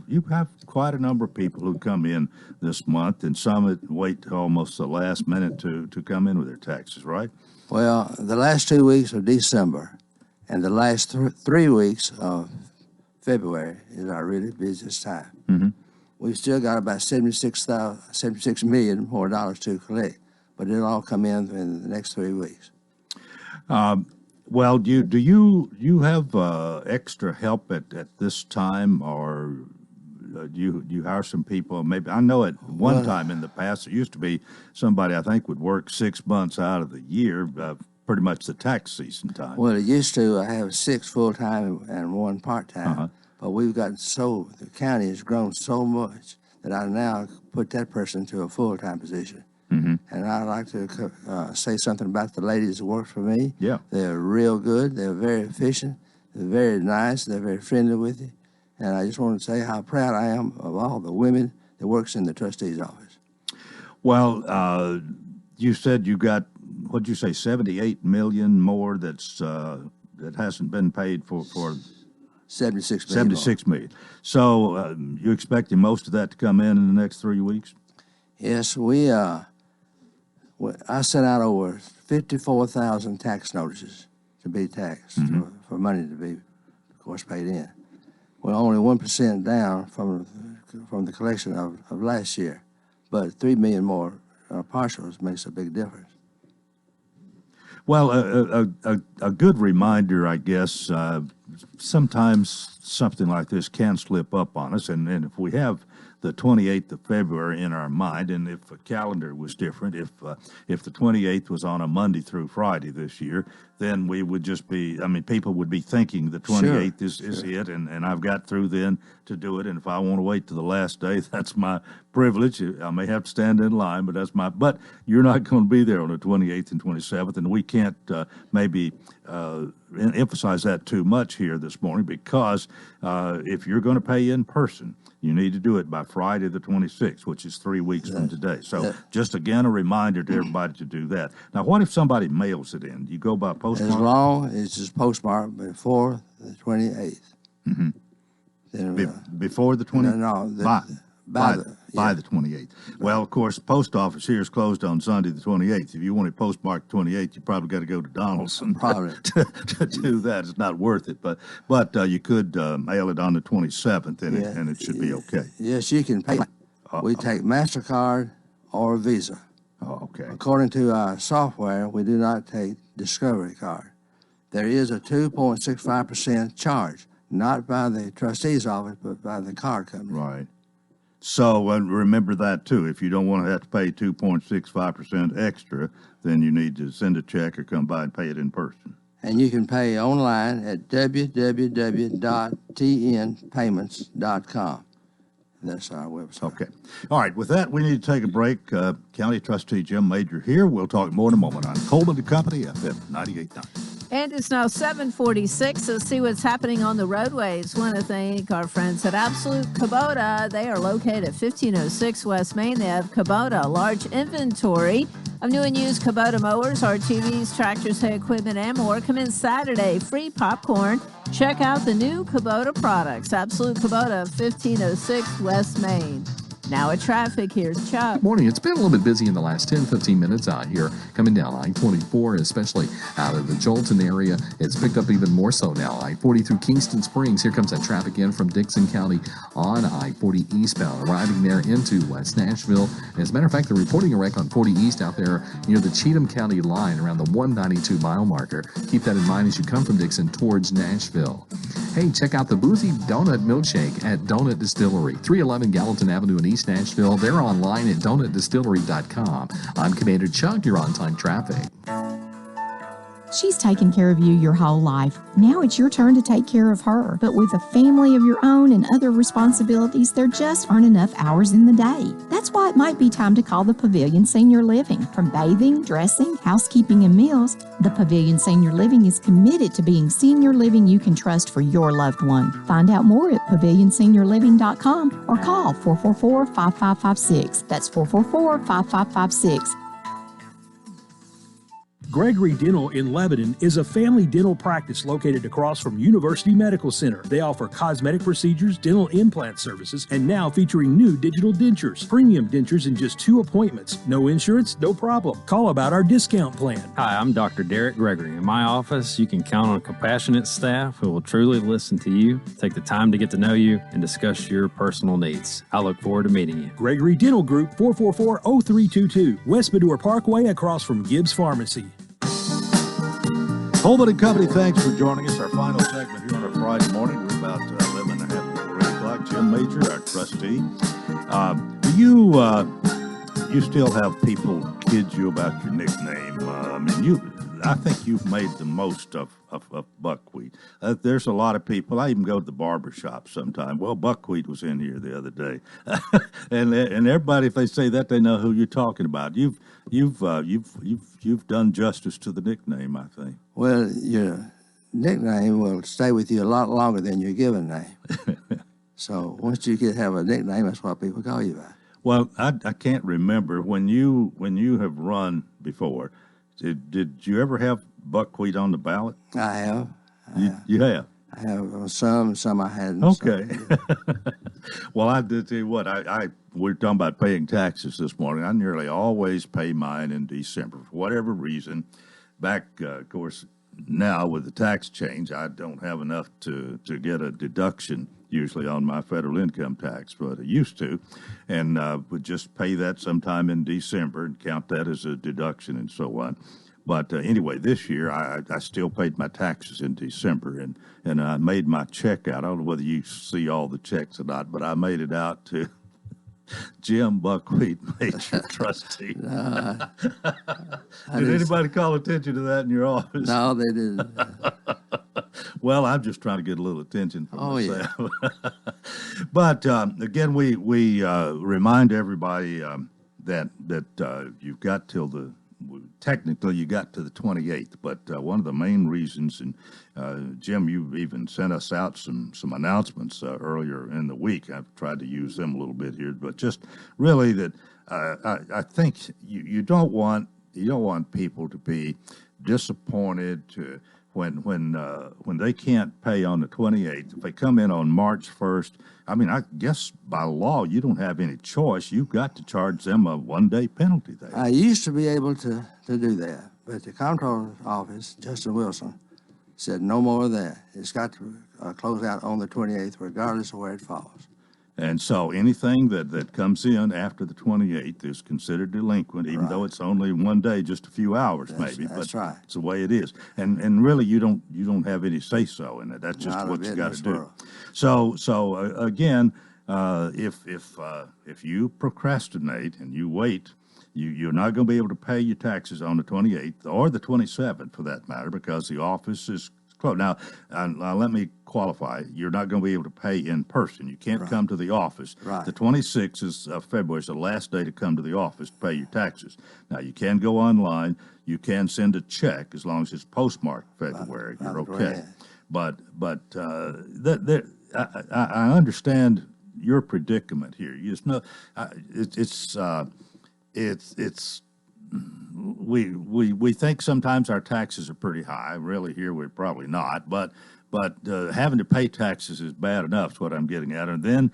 quite a number of people who come in this month, and some that wait almost the last minute to come in with their taxes, right? Well, the last 2 weeks of December and the last 3 weeks of February is our really busiest time. Mm-hmm. We've still got about $76 million more dollars to collect, but it'll all come in the next 3 weeks. Well, do you have extra help at this time, or do you hire some people? Maybe I know at one time in the past it used to be somebody I think would work 6 months out of the year, pretty much the tax season time. Well, it used to. I have 6 full-time and 1 part-time, but we've gotten the county has grown so much that I now put that person to a full-time position. Mm-hmm. And I'd like to say something about the ladies that work for me. Yeah. They're real good. They're very efficient. They're very nice. They're very friendly with you. And I just want to say how proud I am of all the women that works in the trustee's office. Well, you said you got, what'd you say, $78 million more that hasn't been paid for 76 million. 76 million. So you expecting most of that to come in the next 3 weeks? Yes, I sent out over 54,000 tax notices to be taxed for money to be, of course, paid in. We're only 1% down from the collection of last year, but 3 million more partials makes a big difference. Well, a good reminder, I guess, sometimes something like this can slip up on us, and if we have the 28th of February in our mind, and if a calendar was different, if the 28th was on a Monday through Friday this year, then we would just be, people would be thinking the 28th is it, and I've got through then to do it, and if I want to wait to the last day, that's my privilege. I may have to stand in line, but you're not going to be there on the 28th and 27th, and we can't emphasize that too much here this morning, because if you're going to pay in person, you need to do it by Friday the 26th, which is 3 weeks from today. So just again, a reminder to everybody to do that. Now, what if somebody mails it in? You go by postmark? As long as it's postmarked before the 28th. Mm-hmm. Then, before the 28th? No. By the 28th. Well, of course, the post office here is closed on Sunday the 28th. If you want it postmarked 28th, you probably got to go to Donaldson to do that. It's not worth it. But you could mail it on the 27th, and it should be okay. Yes, you can pay. We take MasterCard or Visa. Oh, okay. According to our software, we do not take Discovery Card. There is a 2.65% charge, not by the trustee's office, but by the card company. Right. So remember that, too. If you don't want to have to pay 2.65% extra, then you need to send a check or come by and pay it in person. And you can pay online at www.tnpayments.com. That's our website. Okay. All right. With that, we need to take a break. County Trustee Jim Major here. We'll talk more in a moment on Coleman & Company, FM 98.9. And it's now 7:46. Let's see what's happening on the roadways. Want to thank our friends at Absolute Kubota. They are located at 1506 West Main. They have Kubota, a large inventory of new and used Kubota mowers, RTVs, tractors, hay equipment, and more. Come in Saturday, free popcorn. Check out the new Kubota products. Absolute Kubota, 1506 West Main. Now at traffic, here's Chuck. Morning. It's been a little bit busy in the last 10-15 minutes out here coming down I-24, especially out of the Jolton area. It's picked up even more so now. I-40 through Kingston Springs. Here comes that traffic in from Dixon County on I-40 eastbound, arriving there into West Nashville. As a matter of fact, they're reporting a wreck on 40 East out there near the Cheatham County line around the 192-mile marker. Keep that in mind as you come from Dixon towards Nashville. Hey, check out the Boozy Donut Milkshake at Donut Distillery, 311 Gallatin Avenue in East Nashville. They're online at donutdistillery.com. I'm Commander Chuck. You're on time traffic. She's taken care of you your whole life. Now it's your turn to take care of her. But with a family of your own and other responsibilities, there just aren't enough hours in the day. That's why it might be time to call the Pavilion Senior Living. From bathing, dressing, housekeeping, and meals, the Pavilion Senior Living is committed to being senior living you can trust for your loved one. Find out more at pavilionseniorliving.com or call 444-5556. That's 444-5556. Gregory Dental in Lebanon is a family dental practice located across from University Medical Center. They offer cosmetic procedures, dental implant services, and now featuring new digital dentures. Premium dentures in just 2 appointments. No insurance, no problem. Call about our discount plan. Hi, I'm Dr. Derek Gregory. In my office, you can count on a compassionate staff who will truly listen to you, take the time to get to know you, and discuss your personal needs. I look forward to meeting you. Gregory Dental Group, 444-0322, West Medora Parkway across from Gibbs Pharmacy. Coleman and Company, thanks for joining us. Our final segment here on a Friday morning. We're about 11 and a half to 3 o'clock. Jim Major, our trustee. You still have people kid you about your nickname. I think you've made the most of buckwheat. There's a lot of people. I even go to the barber shop sometime. Well, buckwheat was in here the other day, and everybody, if they say that, they know who you're talking about. You've done justice to the nickname, I think. Well, your nickname will stay with you a lot longer than your given name. So once you have a nickname, that's what people call you by. Well, I can't remember when you have run before. Did you ever have buckwheat on the ballot? I have. You have? I have some I hadn't. Okay. Well, I did tell you what, we're talking about paying taxes this morning. I nearly always pay mine in December for whatever reason. Back, of course, now with the tax change, I don't have enough to get a deduction usually on my federal income tax, but I used to, and would just pay that sometime in December and count that as a deduction and so on. But anyway, this year I still paid my taxes in December, and I made my check out. I don't know whether you see all the checks or not, but I made it out to Jim Buckwheat, Major Trustee. Did anybody call attention to that in your office? No, they didn't. Well, I'm just trying to get a little attention from myself. Yeah. But again, we remind everybody that you've got till technically you got to the 28th, but one of the main reasons, and Jim, you even sent us out some announcements earlier in the week. I've tried to use them a little bit here, but just really that I think you don't want people to be disappointed when they can't pay on the 28th. If they come in on March 1st, I mean, I guess by law you don't have any choice. You've got to charge them a one-day penalty there. I used to be able to do that, but the comptroller's office, Justin Wilson, said no more of that. It's got to close out on the 28th, regardless of where it falls. And so anything that comes in after the 28th is considered delinquent, even though it's only one day, just a few hours maybe. That's but right. It's the way it is. And really you don't have any say-so in it. That's just what you got to do. So again, if you procrastinate and you wait, you're not going to be able to pay your taxes on the 28th or the 27th for that matter, because the office is closed. Now, let me qualify. You're not going to be able to pay in person. You can't come to the office. Right. The 26th of February is the last day to come to the office to pay your taxes. Now, you can go online. You can send a check as long as it's postmarked February. You're okay. But I understand your predicament here. You just know we think sometimes our taxes are pretty high. Really, here we're probably not, but having to pay taxes is bad enough. Is what I'm getting at, and then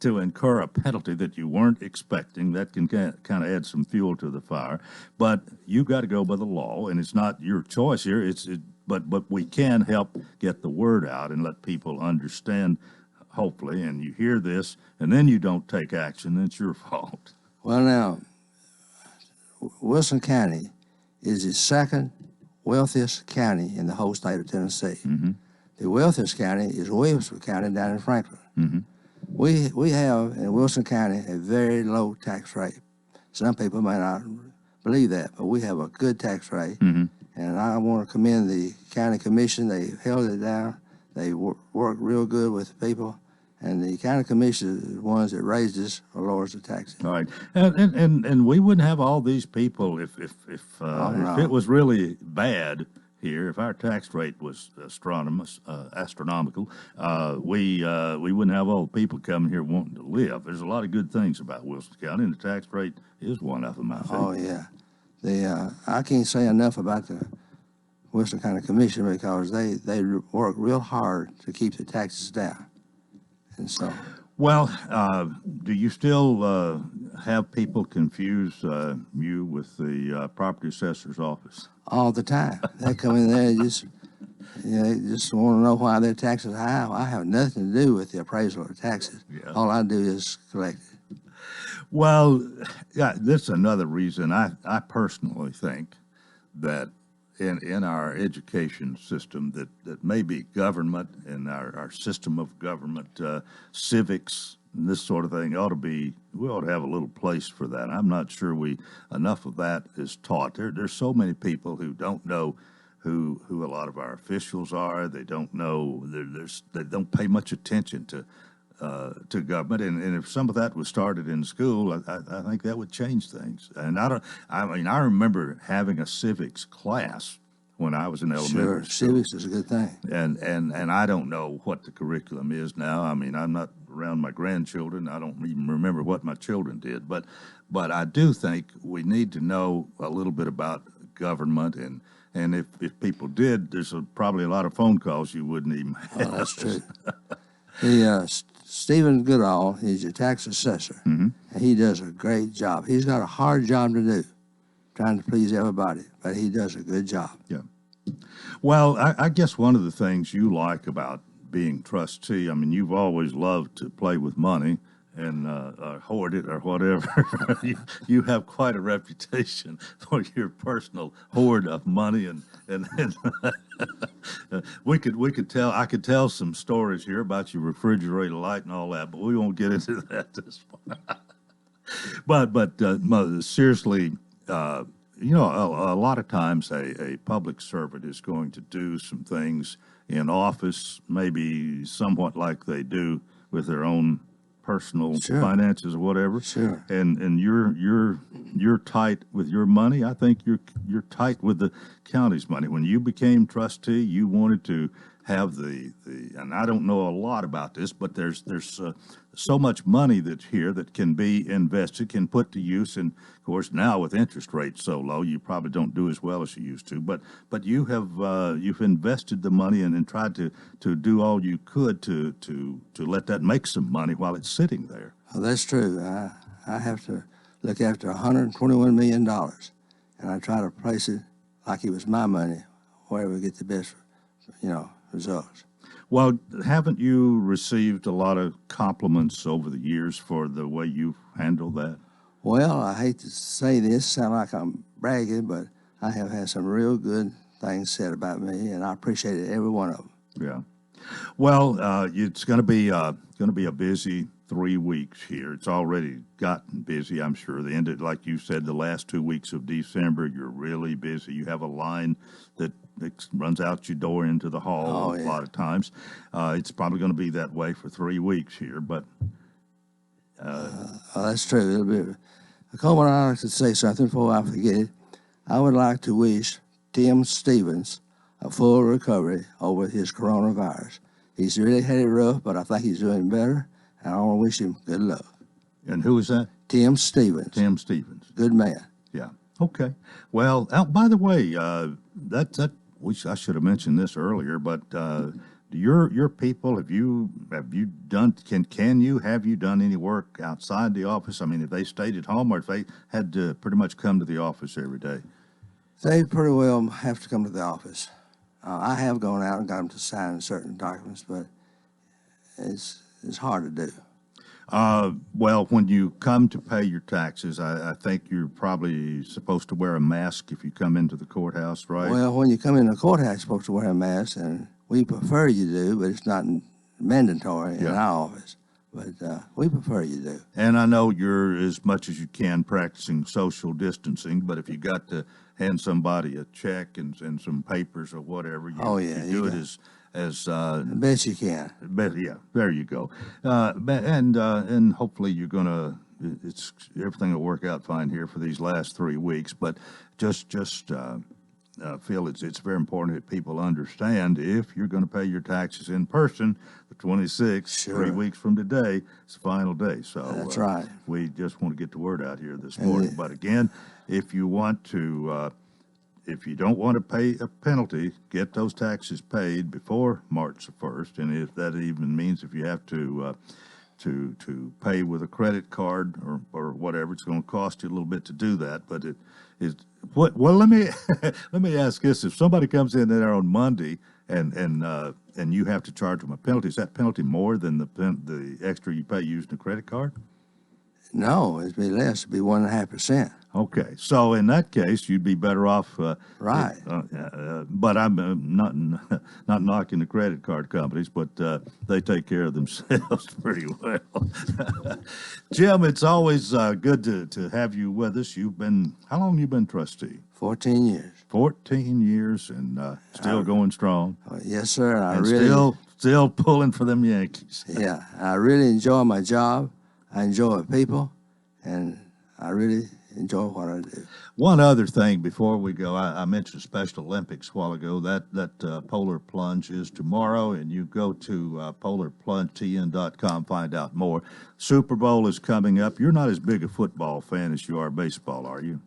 to incur a penalty that you weren't expecting, that can kind of add some fuel to the fire. But you got to go by the law, and it's not your choice here. But we can help get the word out and let people understand. Hopefully, and you hear this, and then you don't take action. It's your fault. Well, now, Wilson County is the second wealthiest county in the whole state of Tennessee. Mm-hmm. The wealthiest county is Williamsville County down in Franklin. Mm-hmm. We have in Wilson County a very low tax rate. Some people may not believe that, but we have a good tax rate, mm-hmm. And I want to commend the county commission. They held it down. They worked real good with the people. And the county commission is the ones that raised us or lowers the taxes. All right, and we wouldn't have all these people if it was really bad here. If our tax rate was astronomical, we wouldn't have all the people coming here wanting to live. There's a lot of good things about Wilson County, and the tax rate is one of them, I think. Oh yeah, I can't say enough about the Wilson County Commission because they work real hard to keep the taxes down. And so, well, do you still have people confuse you with the property assessor's office? All the time. They come in there and just want to know why their taxes are high. I have nothing to do with the appraisal of taxes. Yeah. All I do is collect it. Well, yeah, this is another reason I personally think that in our education system that maybe government and our system of government, civics, and this sort of thing we ought to have a little place for that. I'm not sure enough of that is taught. There's so many people who don't know who a lot of our officials are. They don't know, they don't pay much attention to government, and if some of that was started in school, I think that would change things. And I remember having a civics class when I was in elementary school. Civics is a good thing. And I don't know what the curriculum is now. I mean, I'm not around my grandchildren. I don't even remember what my children did. But I do think we need to know a little bit about government, and if people did, there's probably a lot of phone calls you wouldn't even have. Oh, that's true. Stephen Goodall, he's a tax assessor, and he does a great job. He's got a hard job to do, trying to please everybody, but he does a good job. Yeah. Well, I guess one of the things you like about being trustee, I mean, you've always loved to play with money and hoard it or whatever. you have quite a reputation for your personal hoard of money, and I could tell some stories here about your refrigerator light and all that, but we won't get into that this far. but seriously, a lot of times a public servant is going to do some things in office, maybe somewhat like they do with their own personal finances or whatever. Sure. And you're tight with your money. I think you're tight with the county's money. When you became trustee, you wanted to have the and I don't know a lot about this, but there's so much money that's here that can be invested, can put to use, and of course now with interest rates so low, you probably don't do as well as you used to. But you have you've invested the money and tried to do all you could to let that make some money while it's sitting there. Well, that's true. I have to look after $121 million, and I try to place it like it was my money, where we get the best, results. Well, haven't you received a lot of compliments over the years for the way you've handled that? Well, I hate to say this, sound like I'm bragging, but I have had some real good things said about me, and I appreciated every one of them. Yeah. Well, it's going to be a busy 3 weeks here. It's already gotten busy, I'm sure. The end of, like you said, the last 2 weeks of December, you're really busy. You have a line that runs out your door into the hall a lot of times. It's probably going to be that way for 3 weeks here, but... that's true. It'll be... Coleman, I'd like to say something before I forget it. I would like to wish Tim Stevens a full recovery over his coronavirus. He's really had it rough, but I think he's doing better, and I want to wish him good luck. And who is that? Tim Stevens. Tim Stevens. Good man. Yeah. Okay. Well, by the way, I should have mentioned this earlier, but your people, have you done? Have you done any work outside the office? I mean, have they stayed at home, or if they had to pretty much come to the office every day? They pretty well have to come to the office. I have gone out and got them to sign certain documents, but it's hard to do. Well, when you come to pay your taxes, I think you're probably supposed to wear a mask if you come into the courthouse, right? Well, when you come in the courthouse, you're supposed to wear a mask, and we prefer you do, but it's not mandatory in our office. But we prefer you do. And I know you're, as much as you can, practicing social distancing, but if you got to hand somebody a check and some papers or whatever, you do it as best you can. Yeah, there you go. And hopefully you're gonna, everything will work out fine here for these last 3 weeks. But just feel it's very important that people understand, if you're going to pay your taxes in person, the 26th, 3 weeks from today, it's the final day. So that's right. We just want to get the word out here this morning. But again, if you want to, if you don't want to pay a penalty, get those taxes paid before March the 1st. And if that even means if you have to pay with a credit card or whatever, it's going to cost you a little bit to do that. But well, let me let me ask this: if somebody comes in there on Monday and you have to charge them a penalty, is that penalty more than the extra you pay using a credit card? No, it'd be less. It'd be 1.5%. Okay, so in that case, you'd be better off. Right. But I'm not knocking the credit card companies, but they take care of themselves pretty well. Jim, it's always good to have you with us. How long have you been trustee? 14 years. 14 years and still going strong. Yes, sir. And still pulling for them Yankees. Yeah, I really enjoy my job. I enjoy people, and I really enjoy what I do. One other thing before we go, I mentioned Special Olympics a while ago. That polar plunge is tomorrow, and you go to polarplungetn.com, find out more. Super Bowl is coming up. You're not as big a football fan as you are baseball, are you?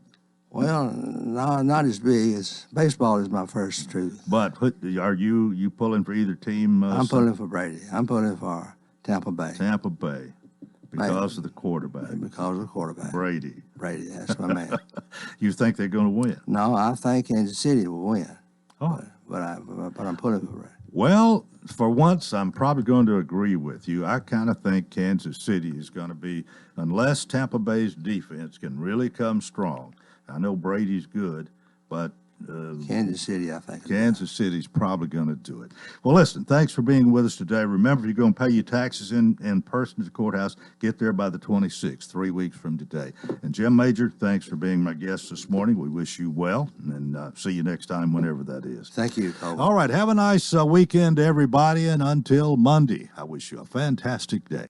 Well, no, not as big as baseball is my first truth. But are you pulling for either team? I'm pulling for Brady. I'm pulling for Tampa Bay. Tampa Bay. Because of the quarterback. Because of the quarterback. Brady, that's my man. You think they're going to win? No, I think Kansas City will win. Oh. But I'm pulling for Brady. Well, for once, I'm probably going to agree with you. I kind of think Kansas City is going to be, unless Tampa Bay's defense can really come strong. I know Brady's good, but Kansas City, I think. Kansas City's probably going to do it. Well, listen, thanks for being with us today. Remember, if you're going to pay your taxes in person to the courthouse, get there by the 26th, 3 weeks from today. And Jim Major, thanks for being my guest this morning. We wish you well, and see you next time, whenever that is. Thank you, Coleman. All right, have a nice weekend, everybody, and until Monday, I wish you a fantastic day.